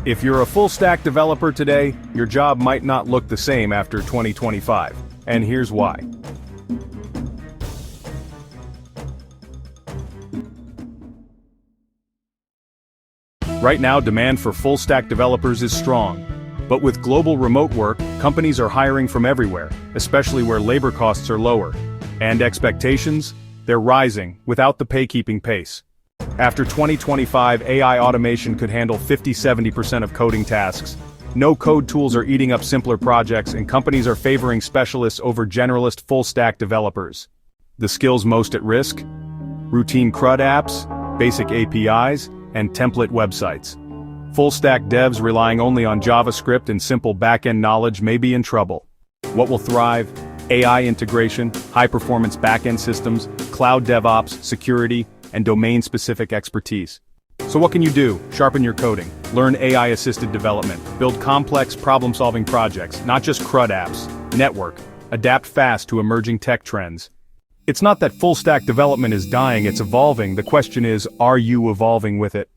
If you're a full-stack developer today, your job might not look the same after 2025. And here's why. Right now, demand for full-stack developers is strong. But with global remote work, companies are hiring from everywhere, especially where labor costs are lower. And expectations? They're rising, without the pay-keeping pace. After 2025, AI automation could handle 50–70% of coding tasks. No-code tools are eating up simpler projects, and companies are favoring specialists over generalist full-stack developers. The skills most at risk? Routine CRUD apps, basic APIs, and template websites. Full-stack devs relying only on JavaScript and simple back-end knowledge may be in trouble. What will thrive? AI integration, high-performance back-end systems, cloud DevOps, security, and domain-specific expertise. So what can you do? Sharpen your coding, learn AI-assisted development, build complex problem-solving projects, not just CRUD apps, network, adapt fast to emerging tech trends. It's not that full-stack development is dying, it's evolving. The question is, are you evolving with it?